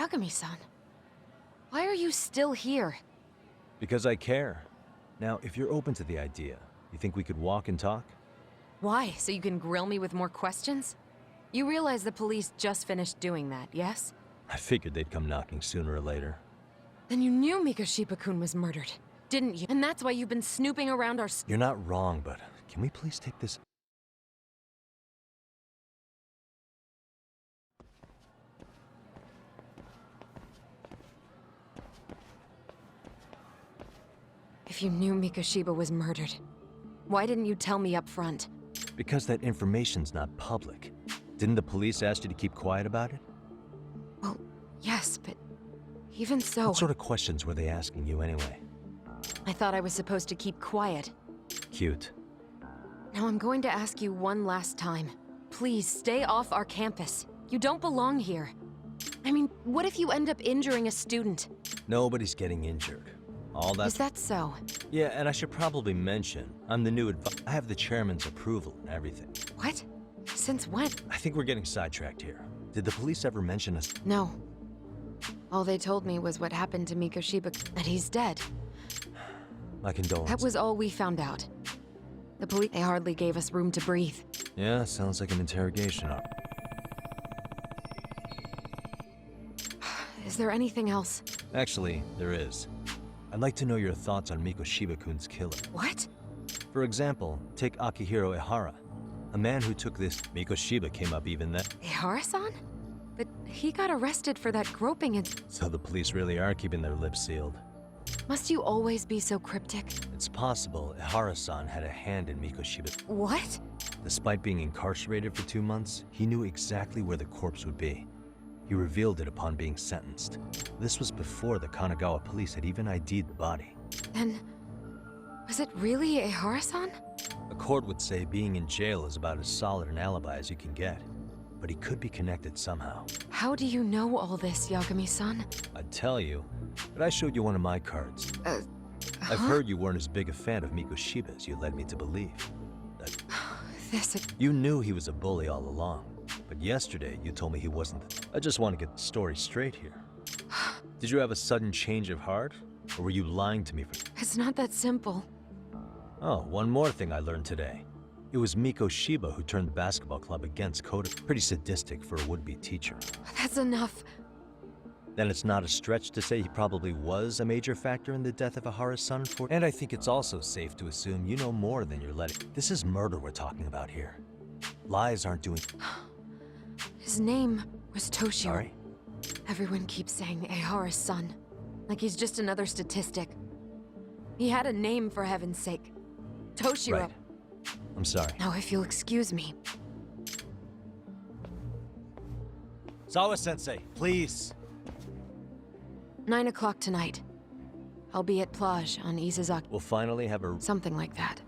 Yagami-san, why are you still here? Because I care. Now, if you're open to the idea, you think we could walk and talk? Why? So you can grill me with more questions? You realize the police just finished doing that, yes? I figured they'd come knocking sooner or later. Then you knew Mikoshiba-kun was murdered, didn't you? And that's why you've been snooping around our... You're not wrong, but can we please take this... If you knew Mikoshiba was murdered, why didn't you tell me up front? Because that information's not public. Didn't the police ask you to keep quiet about it? Well, yes, but even so... What sort of questions were they asking you anyway? I thought I was supposed to keep quiet. Cute. Now I'm going to ask you one last time. Please, stay off our campus. You don't belong here. I mean, what if you end up injuring a student? Nobody's getting injured. All that... Is that so? Yeah, and I should probably mention, I'm the new I have the chairman's approval and everything. What? Since when? I think we're getting sidetracked here. Did the police ever mention us? No. All they told me was what happened to Mikoshiba, that he's dead. My condolences. That was all we found out. The police, they hardly gave us room to breathe. Yeah, sounds like an interrogation. Is there anything else? Actually, there is. I'd like to know your thoughts on Mikoshiba-kun's killer. What? For example, take Akihiro Ehara, a man who took this... Mikoshiba came up even then. Ehara-san? But he got arrested for that groping and... So the police really are keeping their lips sealed. Must you always be so cryptic? It's possible Ehara-san had a hand in Mikoshiba. What? Despite being incarcerated for 2 months, he knew exactly where the corpse would be. He revealed it upon being sentenced. This was before the Kanagawa police had even ID'd the body. Then... was it really Ehara-san? A court would say being in jail is about as solid an alibi as you can get. But he could be connected somehow. How do you know all this, Yagami-san? I'd tell you, but I showed you one of my cards. I've heard you weren't as big a fan of Mikoshiba as you led me to believe. You knew he was a bully all along, but yesterday you told me he wasn't. I just want to get the story straight here. Did you have a sudden change of heart, or were you lying to me for... It's not that simple. Oh, one more thing I learned today. It was Mikoshiba who turned the basketball club against Koda. Pretty sadistic for a would-be teacher. That's enough. Then it's not a stretch to say he probably was a major factor in the death of Ehara's son for... And I think it's also safe to assume you know more than you're letting... This is murder we're talking about here. Lies aren't doing... His name was Toshiro. Sorry? Everyone keeps saying Ehara's son. Like he's just another statistic. He had a name, for heaven's sake. Toshiro. Right. I'm sorry. Now, if you'll excuse me. Sawa-sensei, please. 9 o'clock tonight. I'll be at Plage on Isazaki. We'll finally have a... Something like that.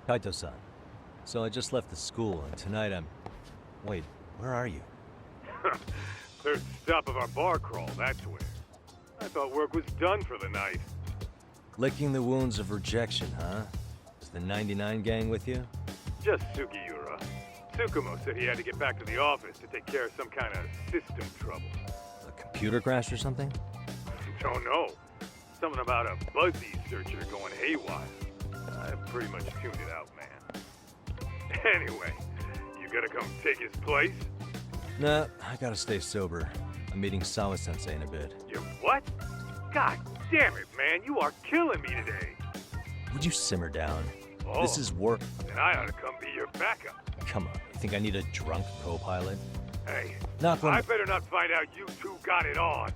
Kaito-san, So I just left the school, and tonight I'm... Wait, where are you? Third stop of our bar crawl, that's where. I thought work was done for the night. Licking the wounds of rejection, huh? Is the 99 gang with you? Just Sugiura. Tsukumo said he had to get back to the office to take care of some kind of system trouble. A computer crash or something? Don't know. Something about a Buzzy searcher going haywire. I pretty much tuned it out, man. Anyway, you gonna come take his place? Nah, I gotta stay sober. I'm meeting Sawa-sensei in a bit. You what? God damn it, man, you are killing me today. Would you simmer down? Oh, This is work. then I ought to come be your backup. Come on, you think I need a drunk co-pilot? Hey, Not when... I better not find out you two got it on.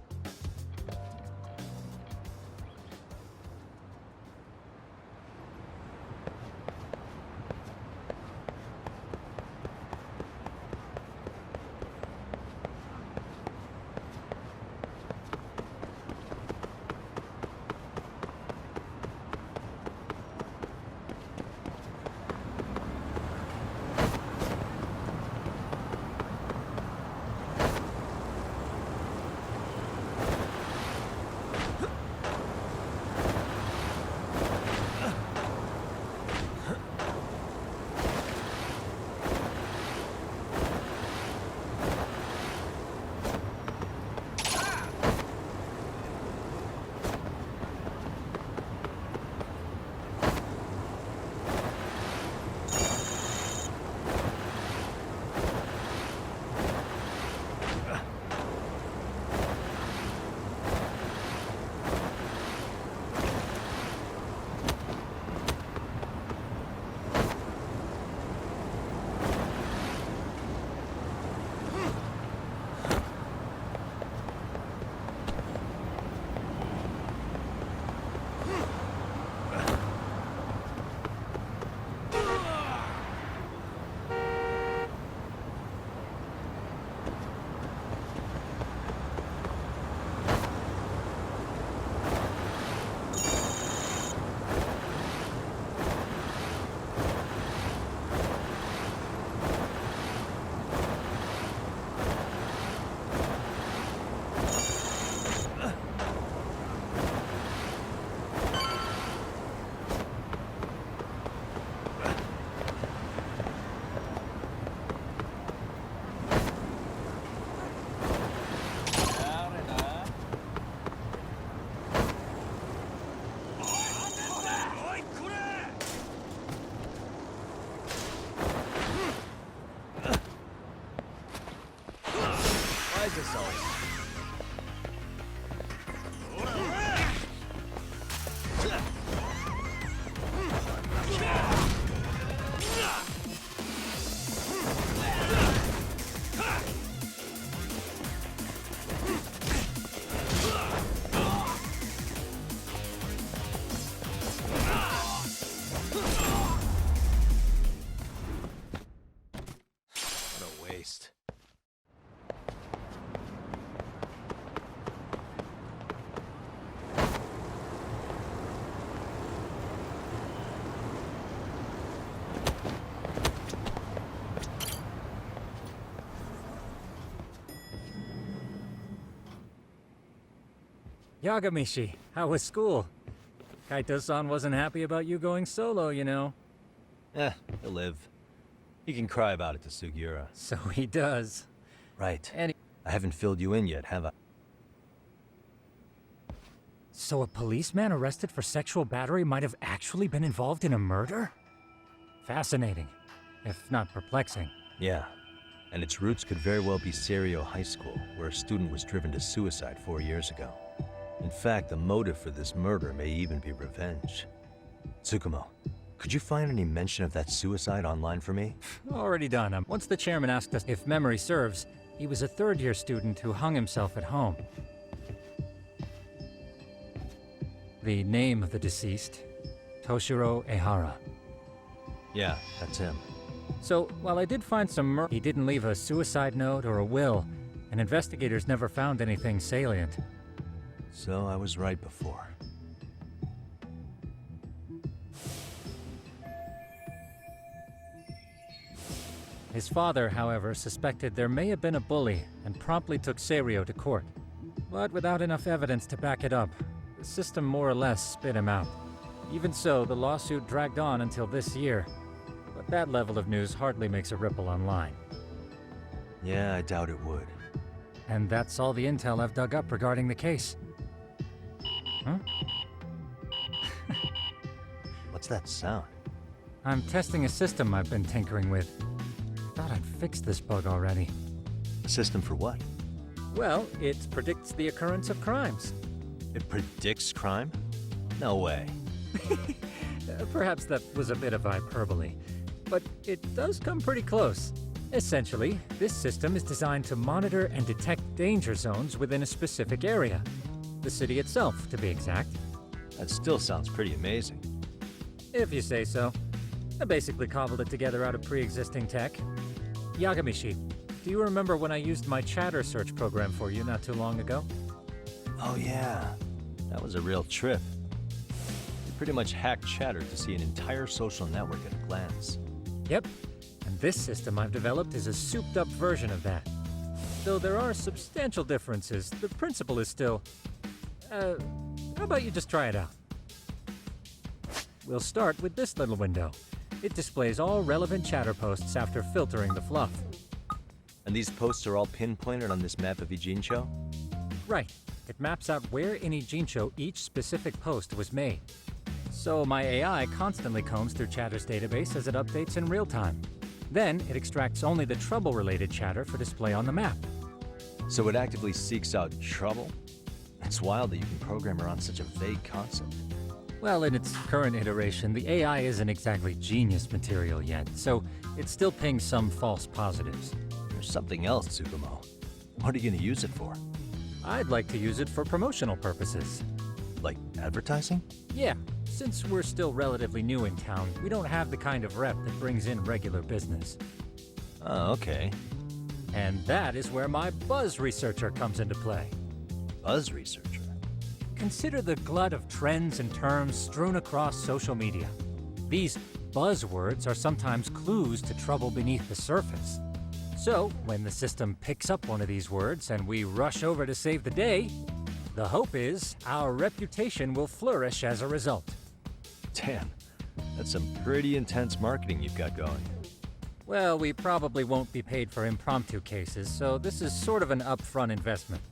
Yagamishi, how was school? Kaito-san wasn't happy about you going solo, you know. He'll live. He can cry about it to Sugiura. So he does. Right. And I haven't filled you in yet, have I? so a policeman arrested for sexual battery might have actually been involved in a murder? Fascinating, if not perplexing. Yeah. And its roots could very well be Serio High School, where a student was driven to suicide 4 years ago. In fact, the motive for this murder may even be revenge. Tsukumo, could you find any mention of that suicide online for me? Already done. Once the chairman asked us if memory serves, he was a third-year student who hung himself at home. The name of the deceased, Toshiro Ehara. Yeah, that's him. So, while I did find some he didn't leave a suicide note or a will, and investigators never found anything salient. So I was right before. His father, however, suspected there may have been a bully and promptly took Serio to court. But without enough evidence to back it up, the system more or less spit him out. Even so, the lawsuit dragged on until this year. But that level of news hardly makes a ripple online. Yeah, I doubt it would. And that's all the intel I've dug up regarding the case. Huh? What's that sound? I'm testing a system I've been tinkering with. Thought I'd fixed this bug already. A system for what? Well, it predicts the occurrence of crimes. It predicts crime? No way. Perhaps that was a bit of hyperbole, but it does come pretty close. Essentially, this system is designed to monitor and detect danger zones within a specific area. The city itself, to be exact. That still sounds pretty amazing. If you say so. I basically cobbled it together out of pre-existing tech. Yagamishi, do you remember when I used my chatter search program for you not too long ago? Oh yeah, that was a real trip. You pretty much hacked Chatter to see an entire social network at a glance. Yep, and this system I've developed is a souped-up version of that. Though there are substantial differences, the principle is still... how about you just try it out? We'll start with this little window. It displays all relevant chatter posts after filtering the fluff. And these posts are all pinpointed on this map of Ijincho? Right. It maps out where in Ijincho each specific post was made. So my AI constantly combs through Chatter's database as it updates in real time. Then it extracts only the trouble-related chatter for display on the map. So it actively seeks out trouble? It's wild that you can program around such a vague concept. Well, in its current iteration, the AI isn't exactly genius material yet, so it still pings some false positives. There's something else, Tsukumo. What are you going to use it for? I'd like to use it for promotional purposes. Like advertising? Yeah, since we're still relatively new in town, we don't have the kind of rep that brings in regular business. Oh, okay. And that is where my buzz researcher comes into play. Buzz researcher? Consider the glut of trends and terms strewn across social media. These buzzwords are sometimes clues to trouble beneath the surface. So, when the system picks up one of these words and we rush over to save the day, the hope is our reputation will flourish as a result. Damn, that's some pretty intense marketing you've got going. Well, we probably won't be paid for impromptu cases, so this is sort of an upfront investment.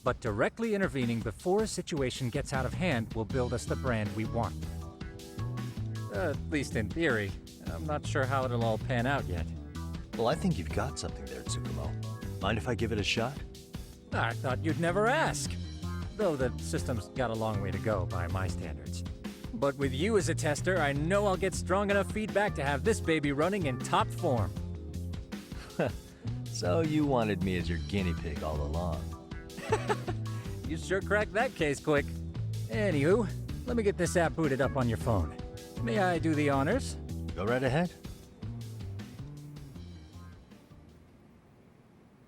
But directly intervening before a situation gets out of hand will build us the brand we want. At least in theory. I'm not sure how it'll all pan out yet. Well, I think you've got something there, Tsukumo. Mind if I give it a shot? I thought you'd never ask. Though the system's got a long way to go by my standards. But with you as a tester, I know I'll get strong enough feedback to have this baby running in top form. So you wanted me as your guinea pig all along. You sure cracked that case quick. Anywho, let me get this app booted up on your phone. May I do the honors? Go right ahead.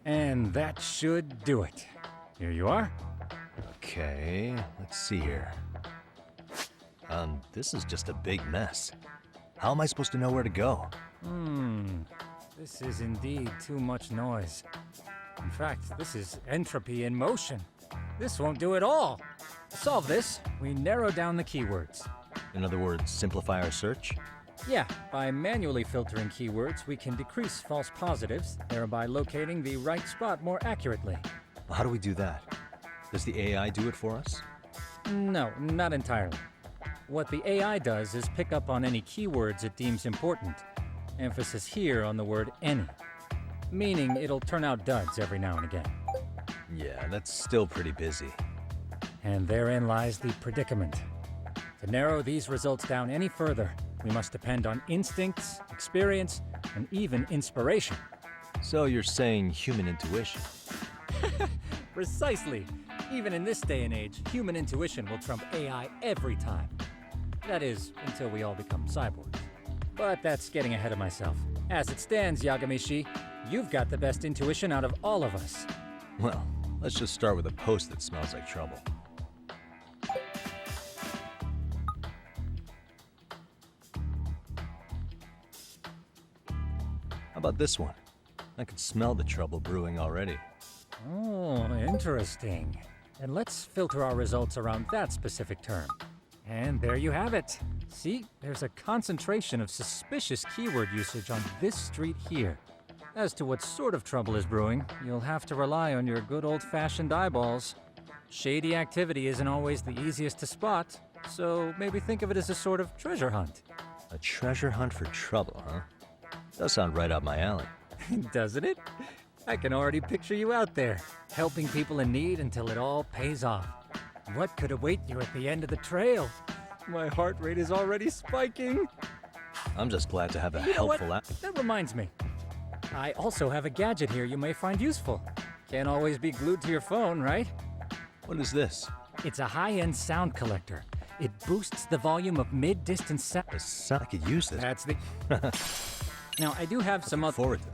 And that should do it. Here you are. Okay, let's see here. This is just a big mess. How am I supposed to know where to go? This is indeed too much noise. In fact, this is entropy in motion. This won't do it all. To solve this, we narrow down the keywords. In other words, simplify our search? Yeah, by manually filtering keywords, we can decrease false positives, thereby locating the right spot more accurately. How do we do that? Does the AI do it for us? No, not entirely. What the AI does is pick up on any keywords it deems important. Emphasis here on the word any. Meaning it'll turn out duds every now and again. Yeah, that's still pretty busy. And therein lies the predicament. To narrow these results down any further, we must depend on instincts, experience, and even inspiration. So you're saying human intuition? Precisely. Even in this day and age, human intuition will trump AI every time. That is, until we all become cyborgs. But that's getting ahead of myself. As it stands, Yagamishi, you've got the best intuition out of all of us. Well, let's just start with a post that smells like trouble. How about this one? I can smell the trouble brewing already. Oh, interesting. And let's filter our results around that specific term. And there you have it. See, there's a concentration of suspicious keyword usage on this street here. As to what sort of trouble is brewing, you'll have to rely on your good old-fashioned eyeballs. Shady activity isn't always the easiest to spot, so maybe think of it as a sort of treasure hunt. A treasure hunt for trouble, huh? Does sound right up my alley. Doesn't it? I can already picture you out there, helping people in need until it all pays off. What could await you at the end of the trail? My heart rate is already spiking. I'm just glad to have a You know what? helpful That reminds me. I also have a gadget here you may find useful. Can't always be glued to your phone, right? What is this? It's a high-end sound collector. It boosts the volume of mid-distance sound. I could use this. That's the... Now, I do have some other... Forward to.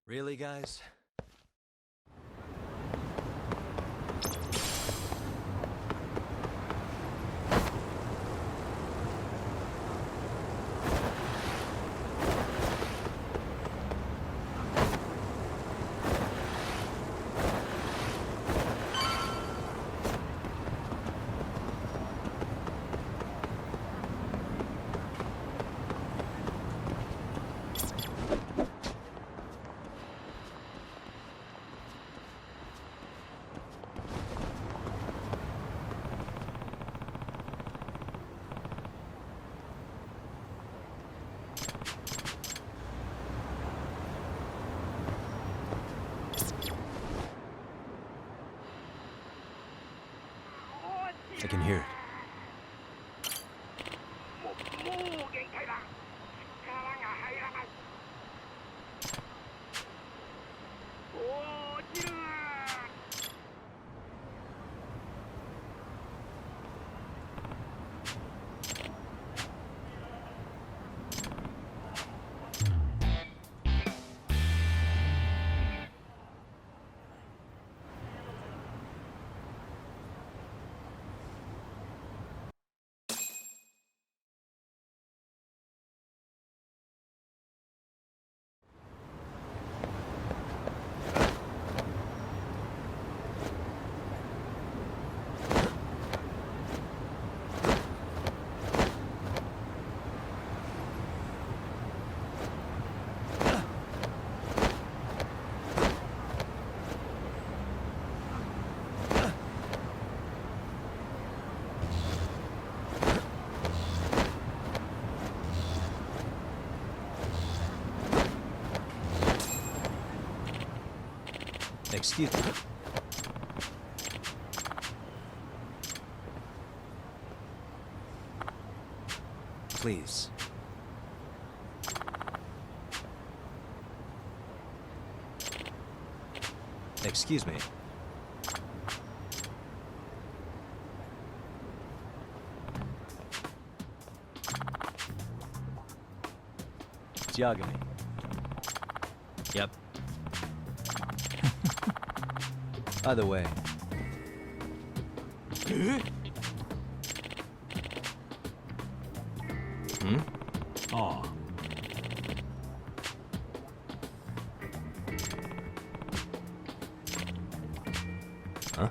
Really, guys? I can hear it. Excuse me. Please. Excuse me. Diagamy. Yep. Either way. Hmm? Aw. Huh?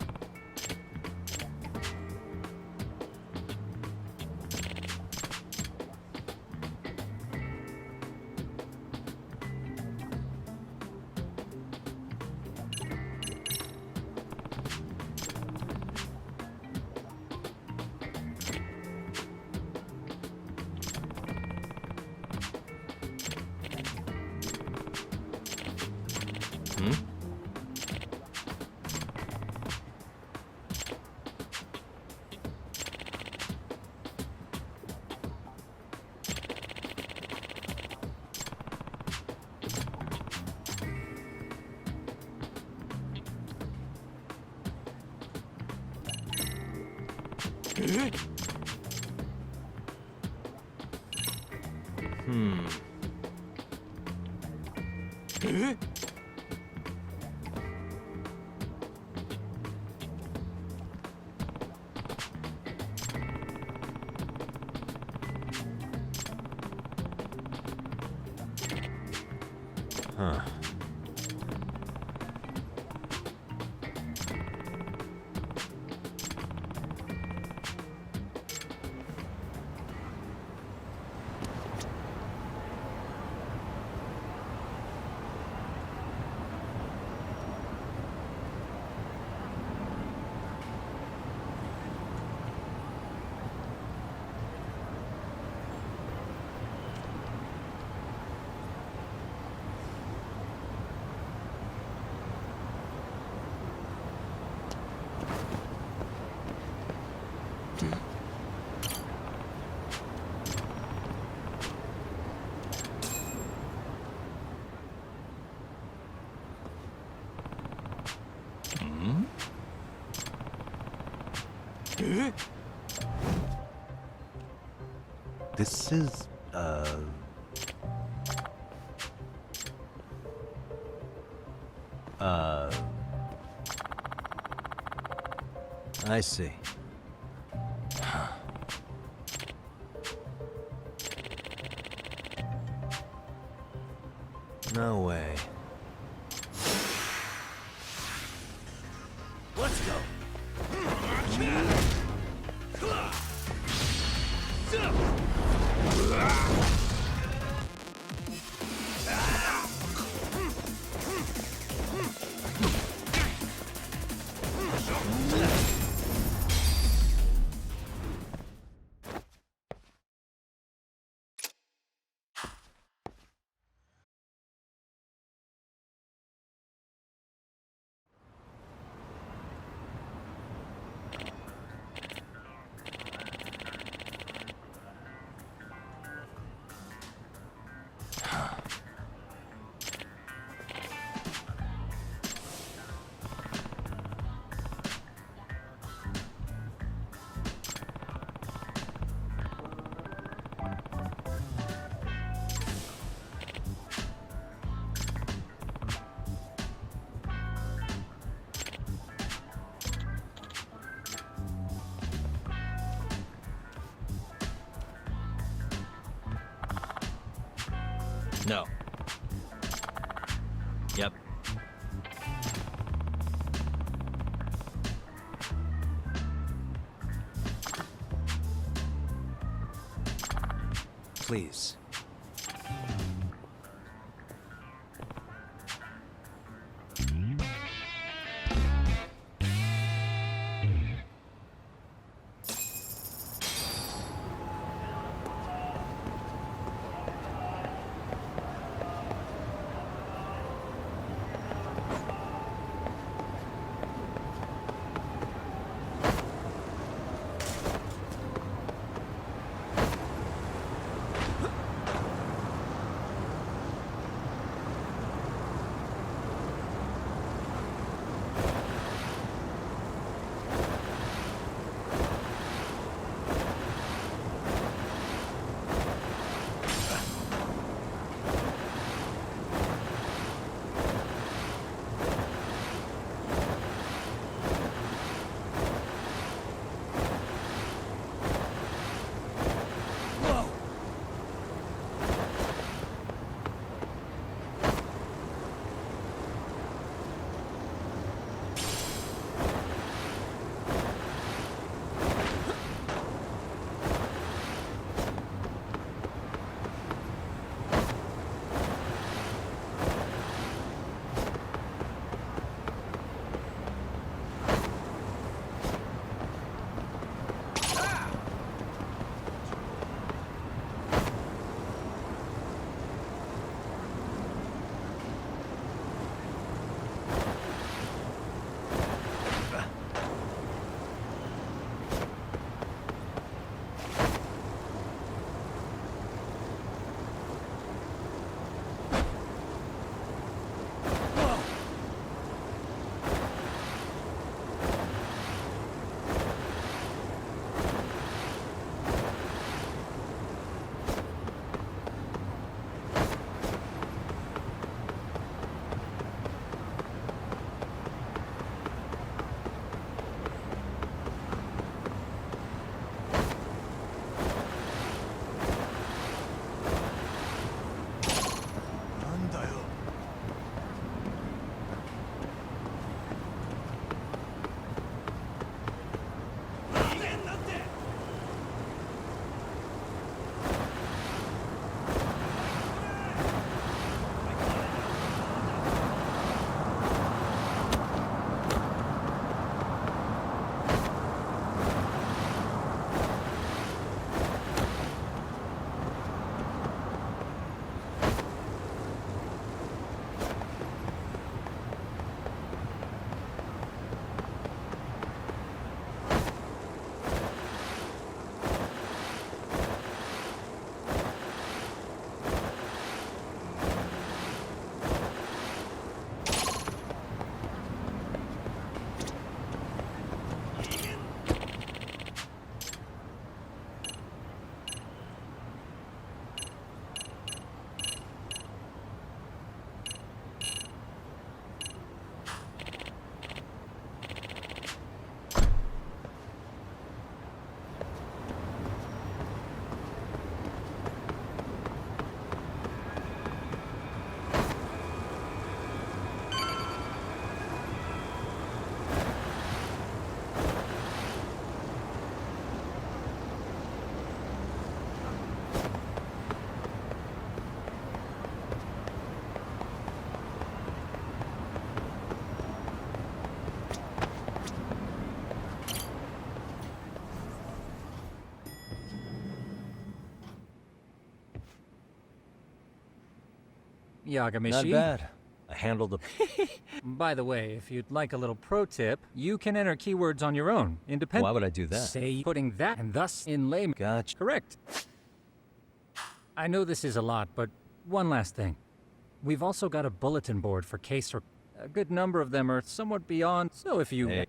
Hmm? Hmm. Huh. This is, I see. No way. Let's go. No. Yep. Please. Yagamishi. Not bad. I handled the... By the way, if you'd like a little pro tip, you can enter keywords on your own, independent. Why would I do that? Say putting that and thus in layman. Gotcha. Correct. I know this is a lot, but one last thing. We've also got a bulletin board for case or a good number of them are somewhat beyond, so if you... Hey.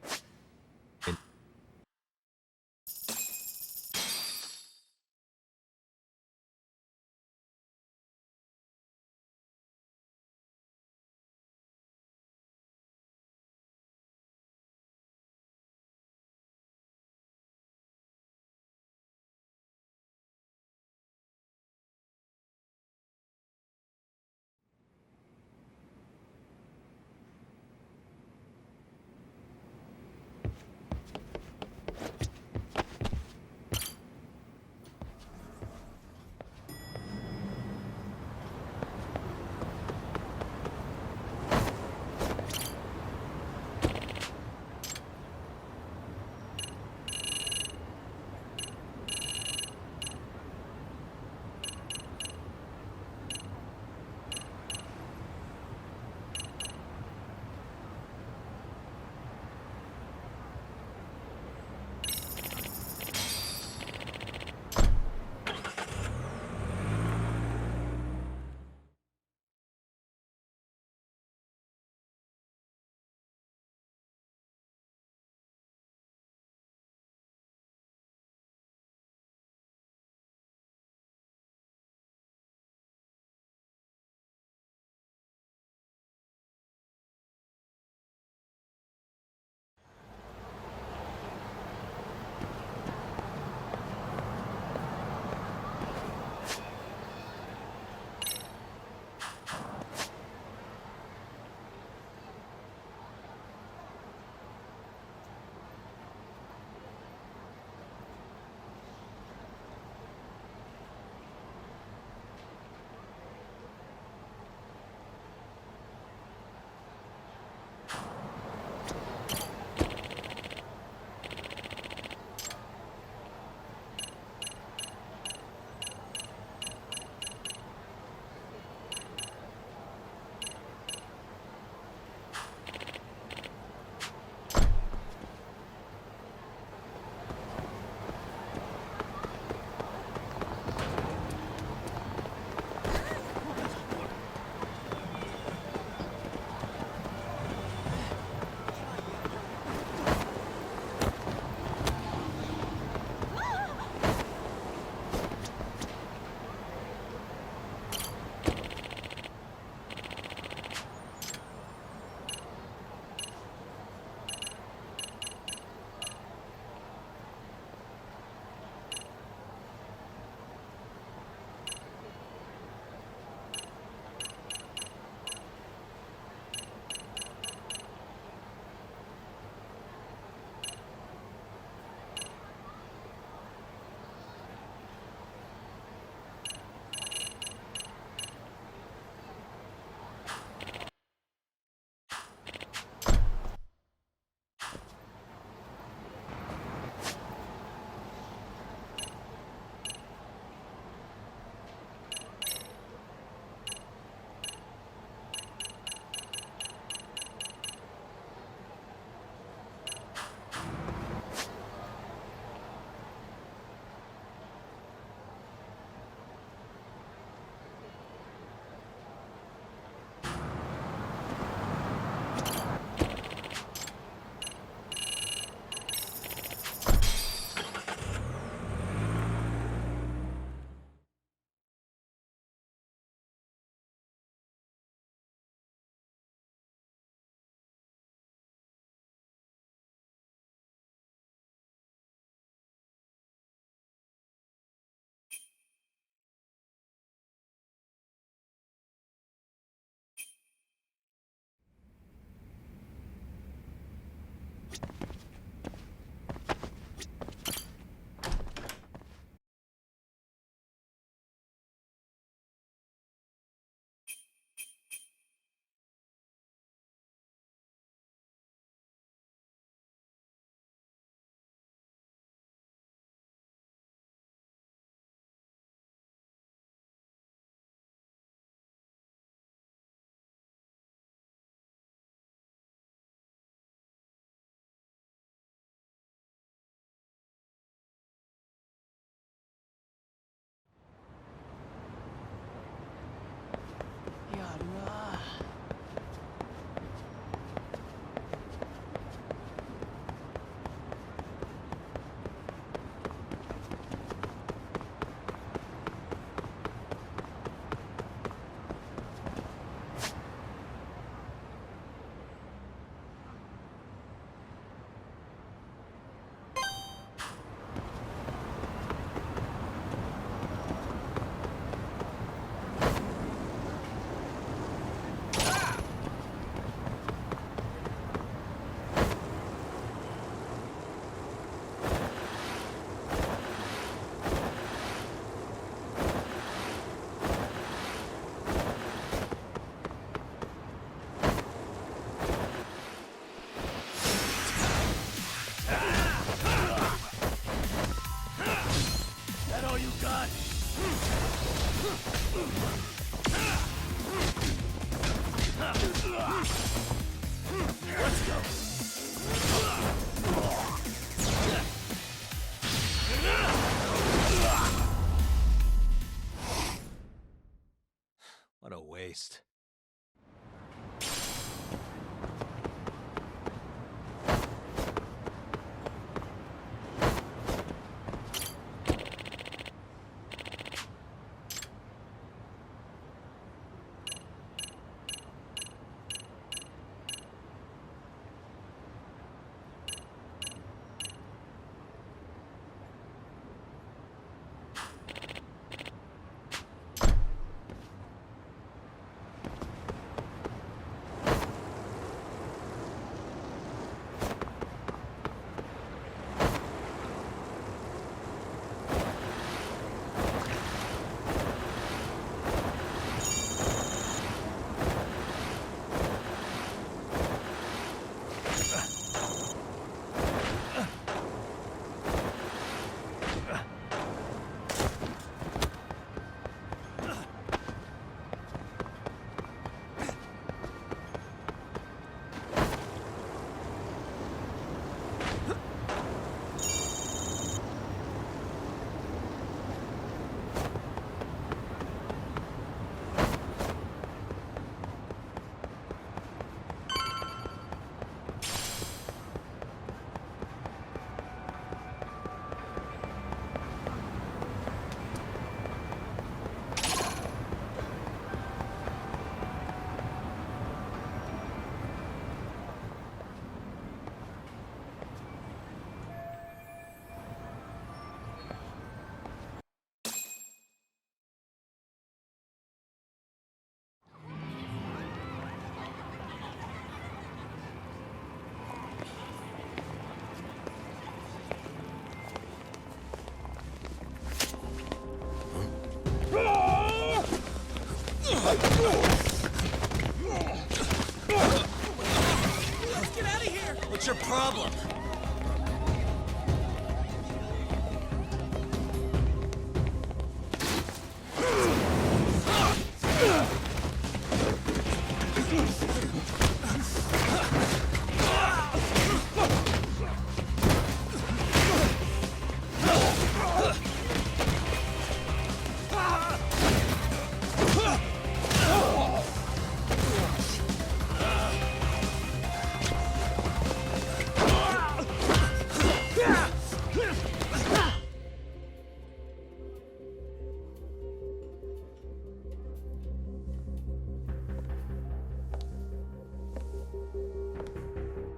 problem?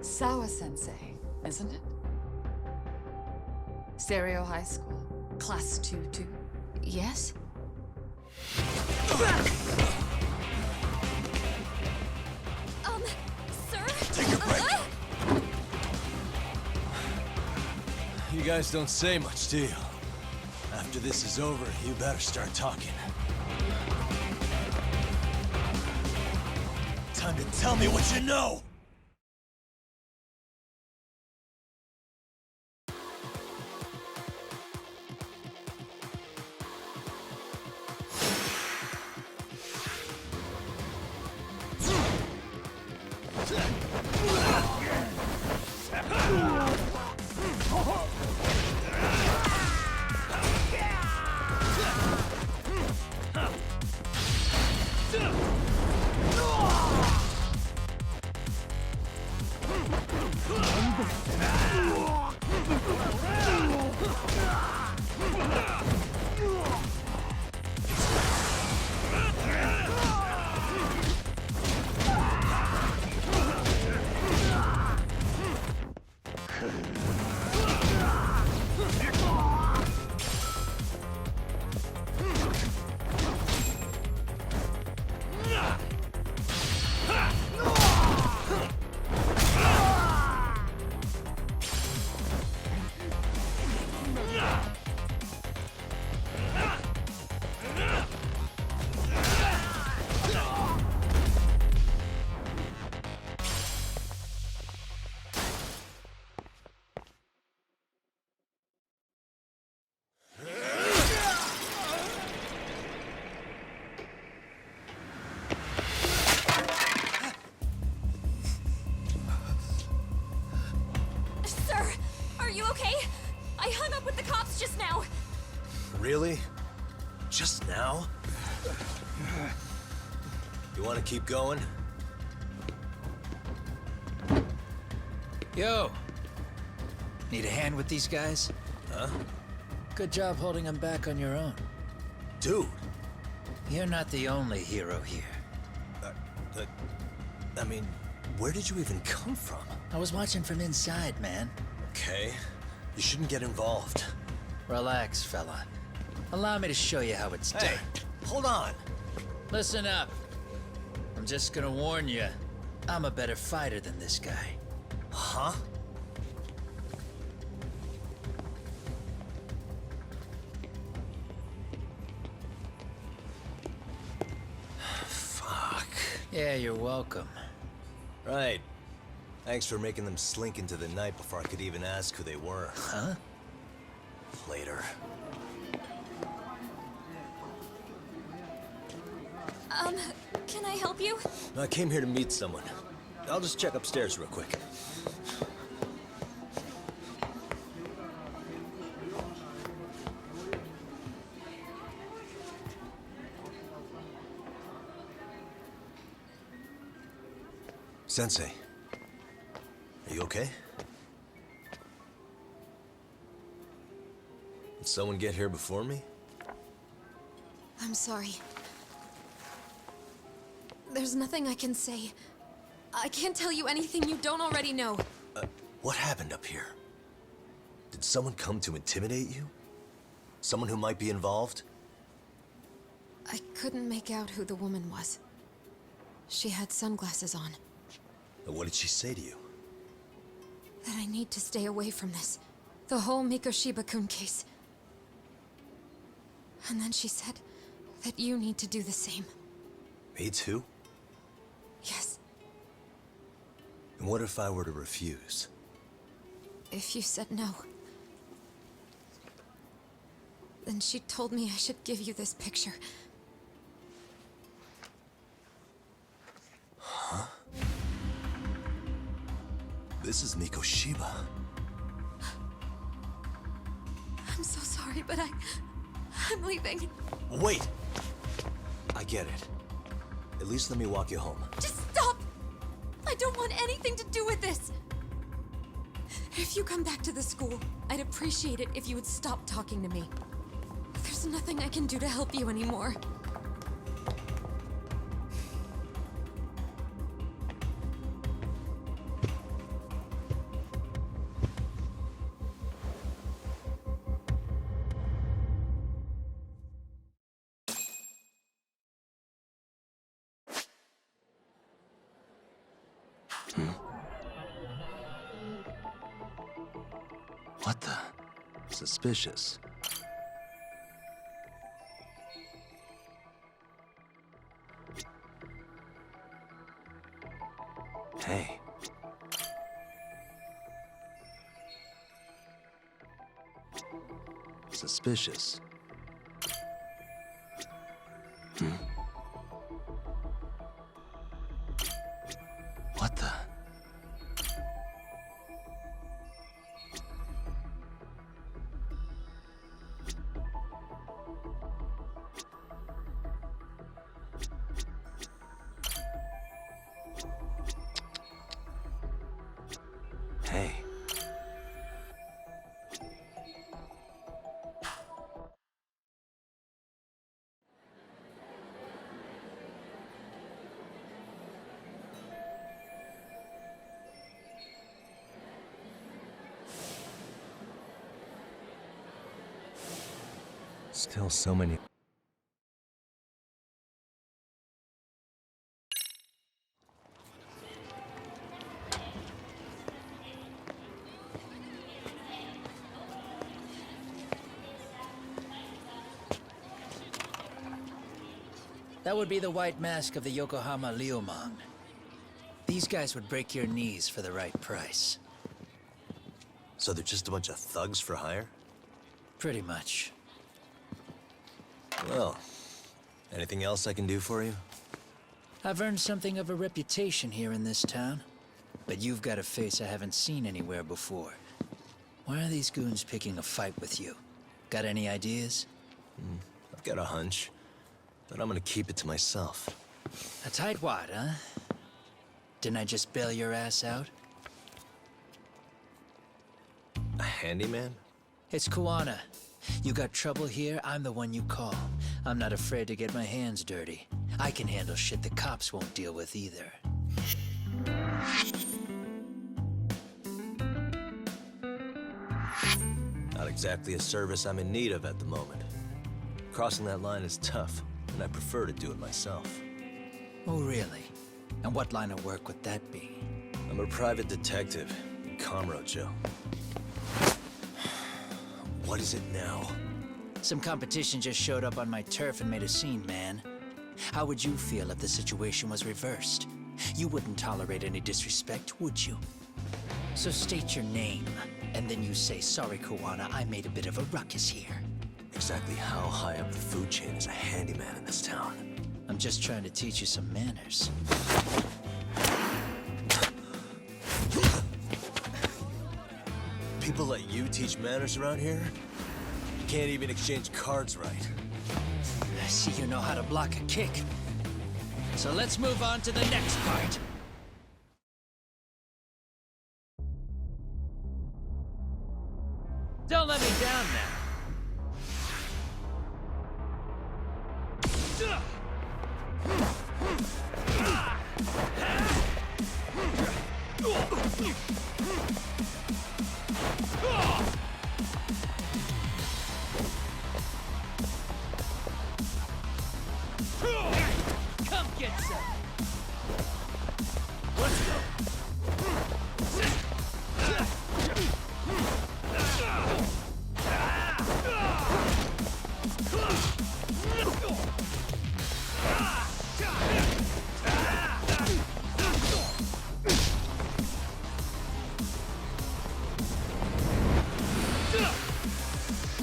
Sawa-sensei, isn't it? Stereo High School, Class 2-2. Yes? Sir? Take your break. You guys don't say much, do you? After this is over, you better start talking. Time to tell me what you know! Sir, are you okay? I hung up with the cops just now. Really? Just now? You want to keep going? Yo! Need a hand with these guys? Huh? Good job holding them back on your own. Dude! You're not the only hero here. I mean, where did you even come from? I was watching from inside, man. Okay. You shouldn't get involved. Relax, fella. Allow me to show you how it's done. Hey, hold on! Listen up. I'm just gonna warn you, I'm a better fighter than this guy. Huh? Fuck. Yeah, you're welcome. Right. Thanks for making them slink into the night before I could even ask who they were. Huh? Later. Can I help you? I came here to meet someone. I'll just check upstairs real quick. Sensei, are you okay? Did someone get here before me? I'm sorry. There's nothing I can say. I can't tell you anything you don't already know. What happened up here? Did someone come to intimidate you? Someone who might be involved? I couldn't make out who the woman was. She had sunglasses on. What did she say to you? That I need to stay away from this. The whole Mikoshiba-kun case. And then she said that you need to do the same. Me too? Yes. And what if I were to refuse? if you said no. Then she told me I should give you this picture. Huh? This is Mikoshiba. I'm so sorry, but I'm leaving. Wait! I get it. At least let me walk you home. Just stop! I don't want anything to do with this! If you come back to the school, I'd appreciate it if you would stop talking to me. There's nothing I can do to help you anymore. What the? Suspicious. Hey. Suspicious. What the? Hey. Still so many. That would be the white mask of the Yokohama Liumang. These guys would break your knees for the right price. So they're just a bunch of thugs for hire? Pretty much. Well, anything else I can do for you? I've earned something of a reputation here in this town. But you've got a face I haven't seen anywhere before. Why are these goons picking a fight with you? Got any ideas? I've got a hunch, but I'm gonna keep it to myself. A tightwad, huh? Didn't I just bail your ass out? A handyman? It's Kuwana. You got trouble here, I'm the one you call. I'm not afraid to get my hands dirty. I can handle shit the cops won't deal with either. Not exactly a service I'm in need of at the moment. Crossing that line is tough, and I prefer to do it myself. Oh, really? And what line of work would that be? I'm a private detective in Kamurocho. What is it now? Some competition just showed up on my turf and made a scene, man. How would you feel if the situation was reversed? You wouldn't tolerate any disrespect, would you? So state your name, and then you say, sorry, Kuwana, I made a bit of a ruckus here. Exactly how high up the food chain is a handyman in this town? I'm just trying to teach you some manners. People like you teach manners around here? You can't even exchange cards right. I see you know how to block a kick. So let's move on to the next part. Don't let me down now. Come get some. Let's go.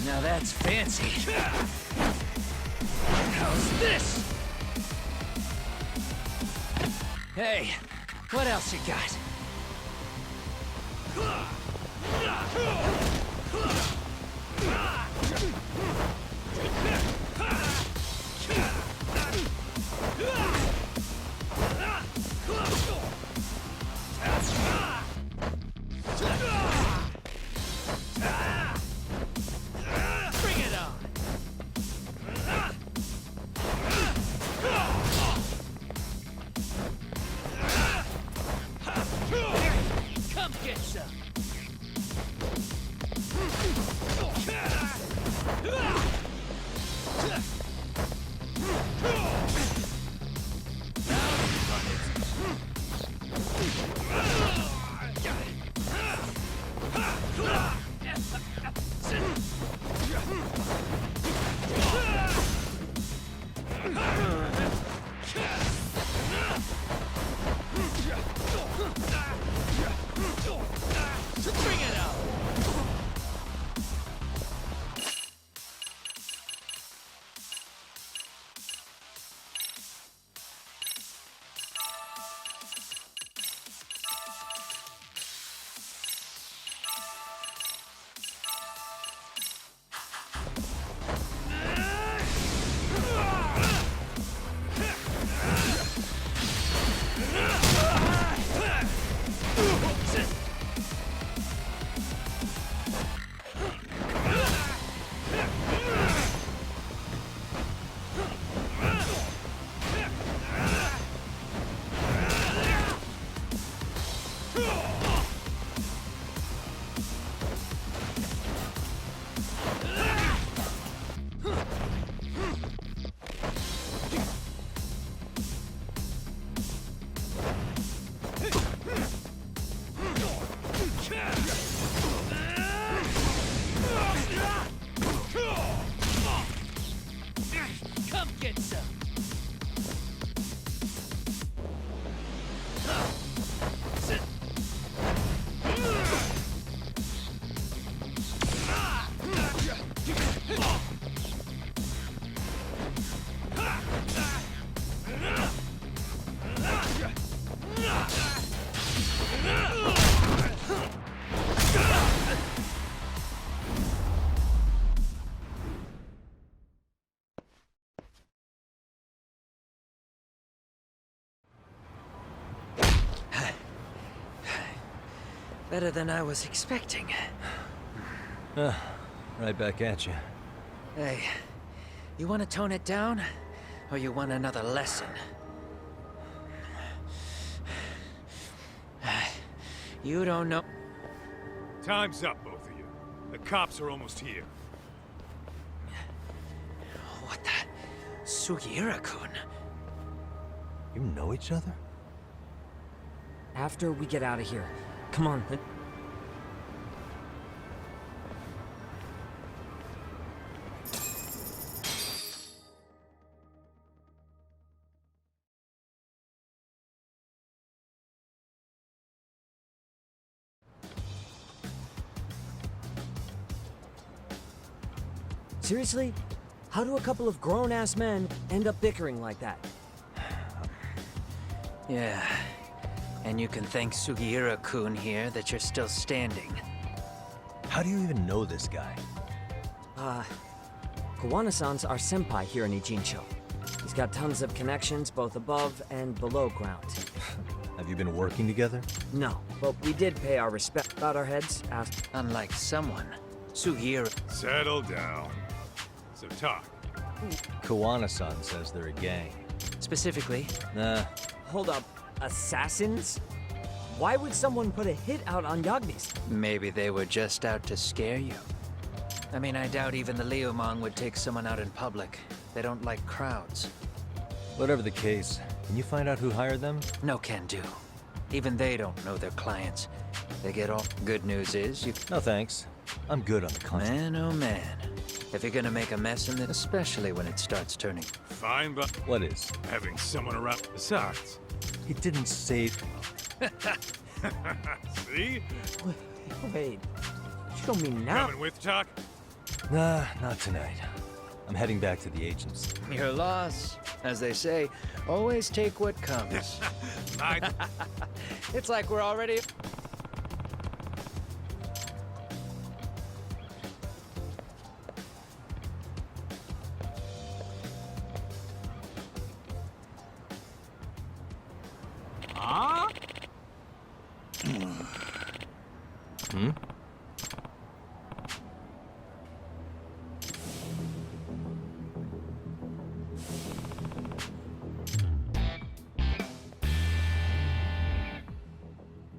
Now that's fancy. How's this? Hey, what else you got? Bring it on! Come get some! Bring it on! Come get some! Better than I was expecting. Right back at you. Hey, you want to tone it down? Or you want another lesson? You don't know... Time's up, both of you. The cops are almost here. What the... Sugiura-kun? You know each other? After we get out of here. Come on. Seriously? How do a couple of grown-ass men end up bickering like that? Yeah. And you can thank Sugiura-kun here that you're still standing. How do you even know this guy? Kawana-san's our senpai here in Ijincho. He's got tons of connections both above and below ground. Have you been working together? No, but we did pay our respect about our heads, asked... Unlike someone, Sugiura... Settle down. So talk. Kawana-san says they're a gang. Specifically, Nah, Hold up, assassins? Why would someone put a hit out on Yagnis? maybe they were just out to scare you. I mean, I doubt even the Liumang would take someone out in public. They don't like crowds. whatever the case, can you find out who hired them? No can do. Even they don't know their clients. They get all... Good news is, you... No thanks. I'm good on the contract. Man, oh man. If you're gonna make a mess in this, especially when it starts turning... Fine, but What is? having someone around... Besides, He didn't say... see? Wait, you don't mean now? Coming with, Talk? Nah, not tonight. I'm heading back to the agency. Your loss, as they say, always take what comes. It's like we're already... Hmm?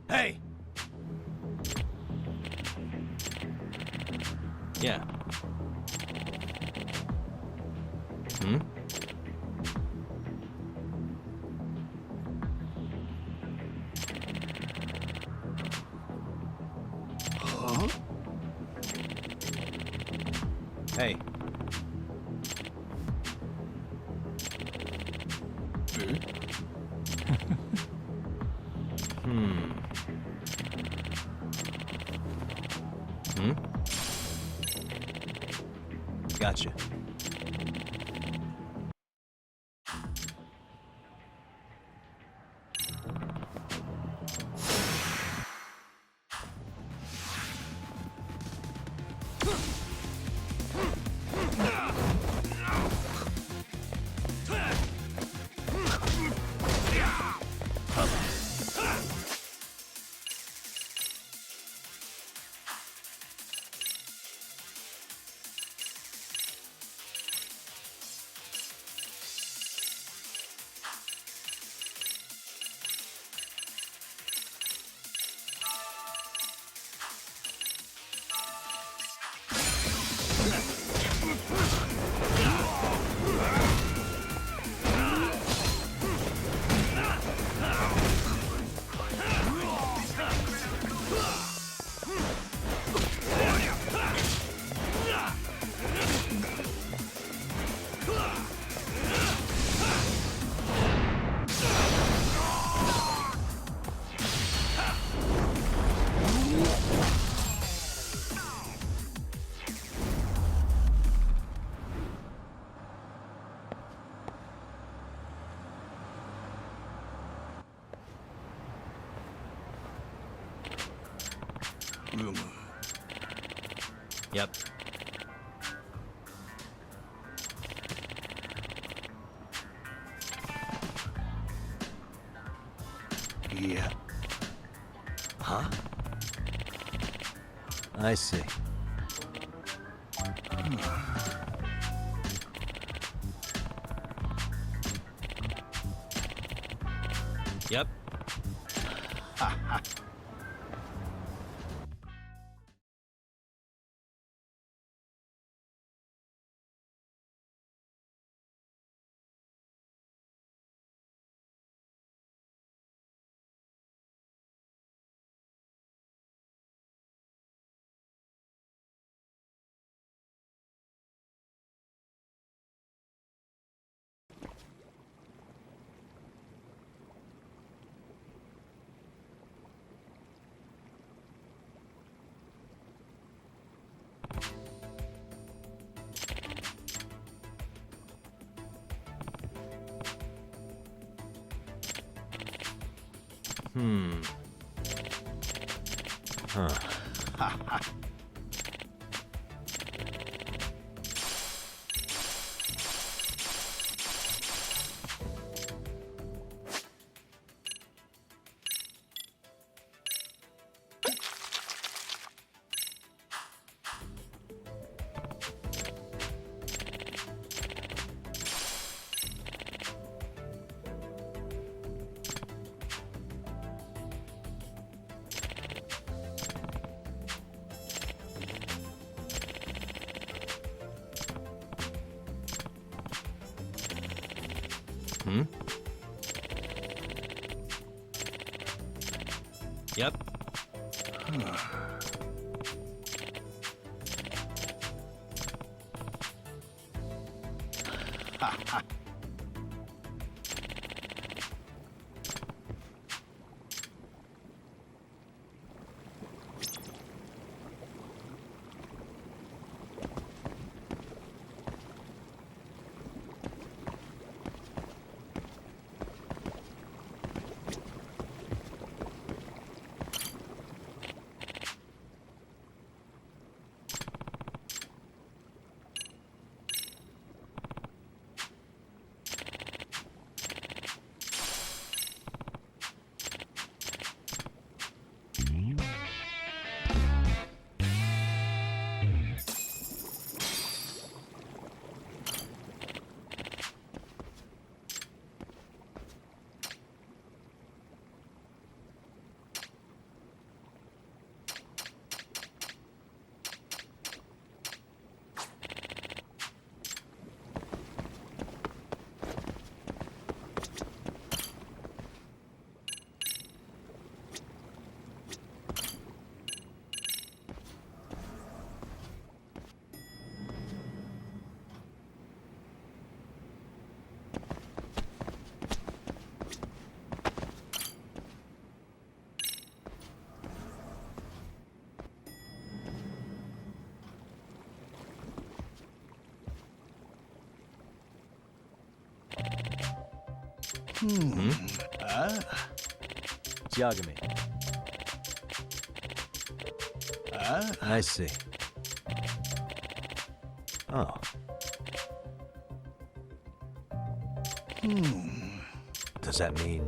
Hey! Yeah. Hmm? Huh? Hey. Hmm? Hmm? Gotcha. Yep. Yeah. Huh? I see. Yep. Hmm. Huh. Hmm? Yep. Yagami. I see. Oh. Does that mean...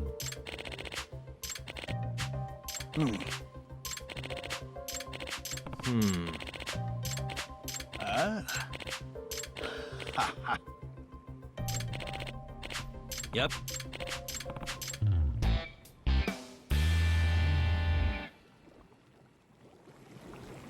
Yep.